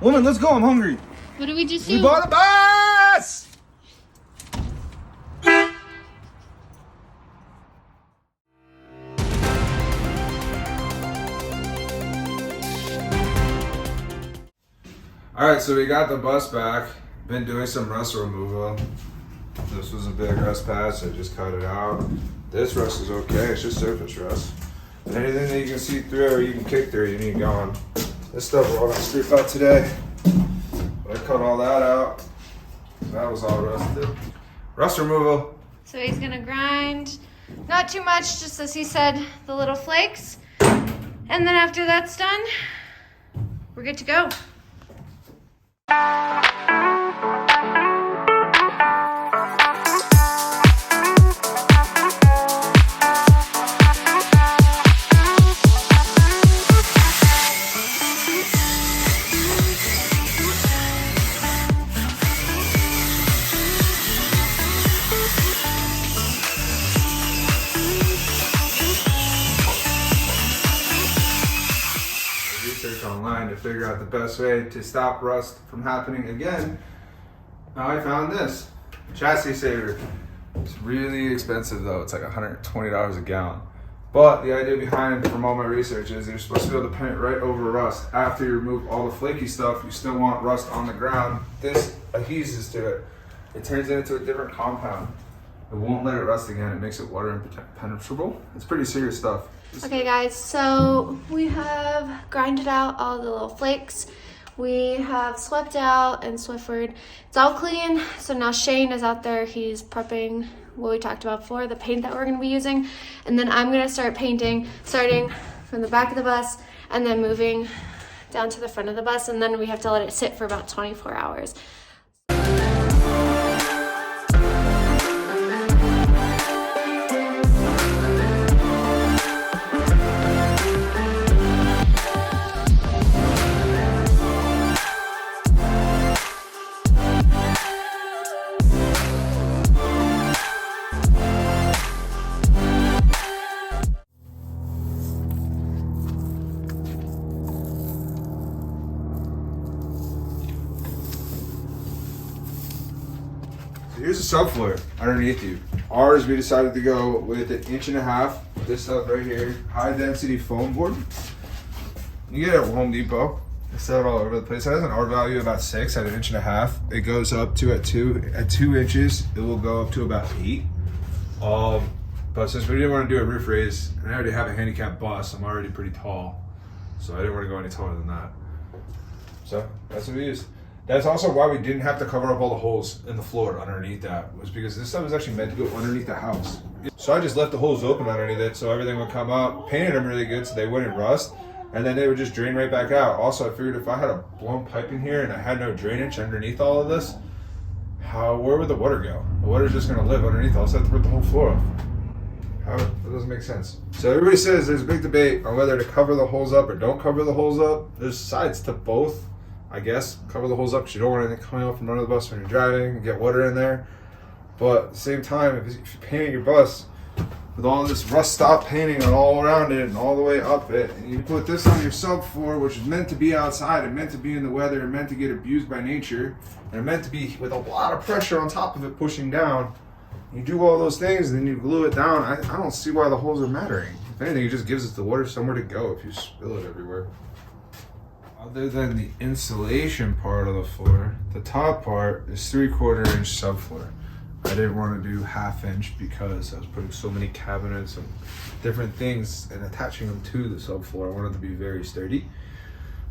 Woman, let's go. I'm hungry. What did we just do? We bought a bus! Alright, so we got the bus back. Been doing some rust removal. This was a big rust pad, so I just cut it out. This rust is okay, it's just surface rust. And anything that you can see through or you can kick through, you need gone. This stuff we're all gonna strip out today. But I cut all that out. That was all rusted. Rust removal. So he's gonna grind, not too much, just as he said, the little flakes. And then after that's done, we're good to go. Online to figure out the best way to stop rust from happening again. Now I found this chassis saver. It's really expensive though. It's like $120 a gallon. But the idea behind, from all my research, is you're supposed to be able to paint right over rust. After you remove all the flaky stuff, you still want rust on the ground. This adheses to it. It turns it into a different compound. It won't let it rust again. It makes it water impenetrable. It's pretty serious stuff. Okay guys, so we have grinded out all the little flakes. We have swept out and Swiffered. It's all clean. So now Shane is out there. He's prepping what we talked about before, the paint that we're going to be using. And then I'm going to start painting, starting from the back of the bus and then moving down to the front of the bus. And then we have to let it sit for about 24 hours. Here's a subfloor underneath you. Ours, we decided to go with 1.5 inches. This stuff right here, high density foam board. You get it at Home Depot. They sell it all over the place. It has an R value of about 6 at 1.5 inches. It goes up to at 2 inches. It will go up to about 8. But since we didn't want to do a roof raise, and I already have a handicap bus, I'm already pretty tall, so I didn't want to go any taller than that. So that's what we used. That's also why we didn't have to cover up all the holes in the floor underneath that, was because this stuff was actually meant to go underneath the house. So I just left the holes open underneath it so everything would come up, painted them really good so they wouldn't rust, and then they would just drain right back out. Also, I figured if I had a blown pipe in here and I had no drainage underneath all of this, where would the water go? The water's just gonna live underneath. I'll have to rip the whole floor off. That doesn't make sense. So everybody says there's a big debate on whether to cover the holes up or don't cover the holes up. There's sides to both. I guess cover the holes up because you don't want anything coming out from under the bus when you're driving and get water in there. But at the same time, if you're painting your bus with all this rust stop painting on all around it and all the way up it, and you put this on your subfloor, which is meant to be outside and meant to be in the weather and meant to get abused by nature and meant to be with a lot of pressure on top of it pushing down, you do all those things and then you glue it down. I don't see why the holes are mattering. If anything, it just gives us the water somewhere to go if you spill it everywhere. Other than the insulation part of the floor, the top part is 3/4 inch subfloor. I didn't want to do 1/2 inch because I was putting so many cabinets and different things and attaching them to the subfloor. I wanted it to be very sturdy.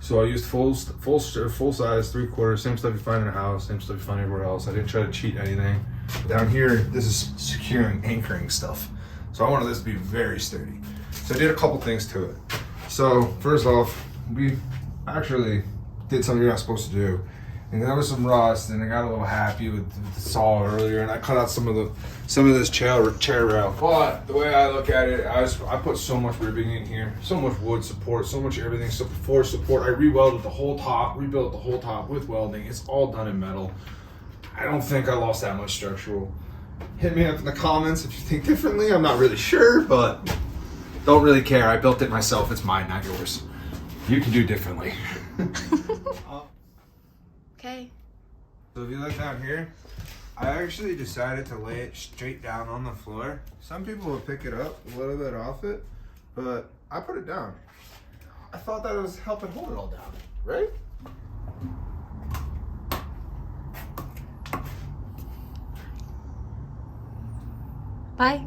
So I used full size 3/4, same stuff you find in a house, same stuff you find everywhere else. I didn't try to cheat anything. Down here, this is securing, anchoring stuff. So I wanted this to be very sturdy. So I did a couple things to it. So first off, we actually did something you're not supposed to do. And there was some rust, and I got a little happy with the saw earlier, and I cut out some of this chair rail. But the way I look at it, I put so much ribbing in here, so much wood support, so much everything, so floor support. I rebuilt the whole top with welding. It's all done in metal. I don't think I lost that much structural. Hit me up in the comments if you think differently. I'm not really sure, but don't really care. I built it myself. It's mine, not yours. You can do differently. Okay. So if you look down here, I actually decided to lay it straight down on the floor. Some people will pick it up a little bit off it, but I put it down. I thought that was helping hold it all down, right? Bye.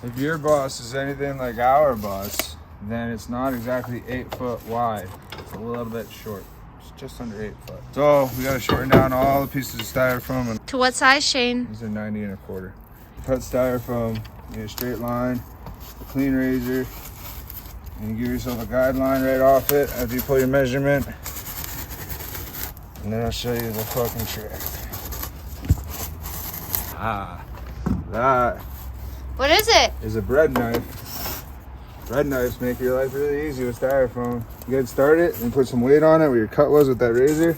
If your bus is anything like our bus, then it's not exactly 8 foot wide. It's a little bit short. It's just under 8 foot. So we gotta shorten down all the pieces of styrofoam. And To what size, Shane? these are 90 1/4. Cut styrofoam in a straight line, a clean razor, and you give yourself a guideline right off it after you pull your measurement. And then I'll show you the fucking trick. That What is it? is a bread knife. Bread knives make your life really easy with styrofoam. You get started and put some weight on it where your cut was with that razor.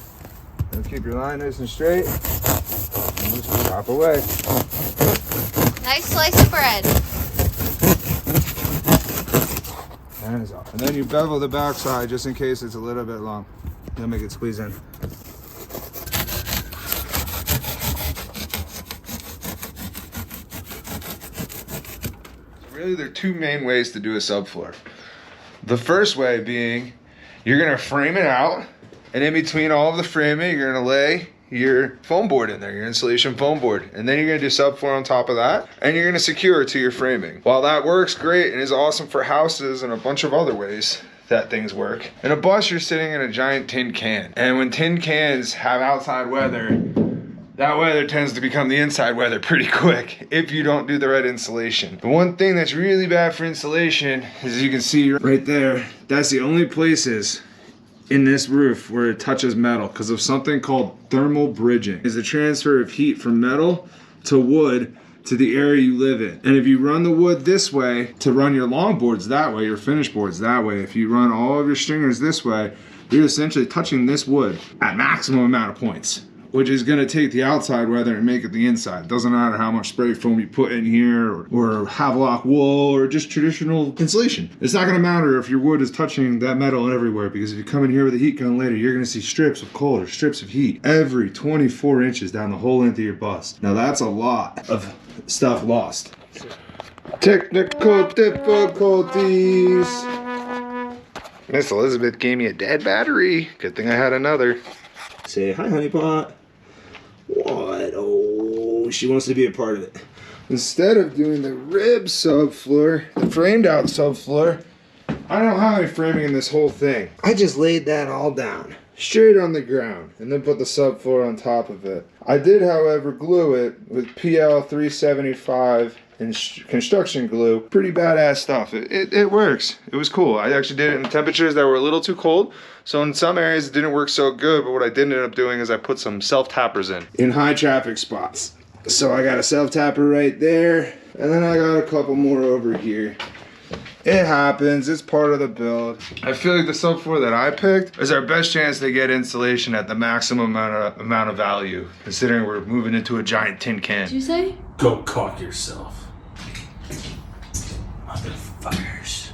And keep your line nice and straight. And just chop away. Nice slice of bread. That is all. And then you bevel the backside just in case it's a little bit long. You'll make it squeeze in. Really, there are two main ways to do a subfloor. The first way being, you're gonna frame it out, and in between all of the framing, you're gonna lay your foam board in there, your insulation foam board. And then you're gonna do subfloor on top of that, and you're gonna secure it to your framing. While that works great and is awesome for houses and a bunch of other ways that things work, in a bus, you're sitting in a giant tin can. And when tin cans have outside weather, that weather tends to become the inside weather pretty quick if you don't do the right insulation. The one thing that's really bad for insulation is, as you can see right there, that's the only places in this roof where it touches metal because of something called thermal bridging. It's the transfer of heat from metal to wood to the area you live in. And if you run the wood this way to run your long boards that way, your finished boards that way, if you run all of your stringers this way, you're essentially touching this wood at maximum amount of points, which is gonna take the outside weather and make it the inside. Doesn't matter how much spray foam you put in here or Havelock wool or just traditional insulation. It's not gonna matter if your wood is touching that metal everywhere, because if you come in here with a heat gun later, you're gonna see strips of cold or strips of heat every 24 inches down the whole length of your bus. Now that's a lot of stuff lost. Technical difficulties. Miss Elizabeth gave me a dead battery. Good thing I had another. Say hi, Honeypot. What? Oh, she wants to be a part of it. Instead of doing the rib subfloor, the framed out subfloor, I don't have any framing in this whole thing. I just laid that all down, straight on the ground, and then put the subfloor on top of it. I did, however, glue it with PL 375 and construction glue. Pretty badass stuff. It works. It was cool. I actually did it in temperatures that were a little too cold. So in some areas it didn't work so good, but what I did end up doing is I put some self-tappers in high traffic spots. So I got a self-tapper right there, and then I got a couple more over here. It happens, it's part of the build. I feel like the subfloor that I picked is our best chance to get insulation at the maximum amount of value, considering we're moving into a giant tin can. Did you say? Go cock yourself. Motherfuckers.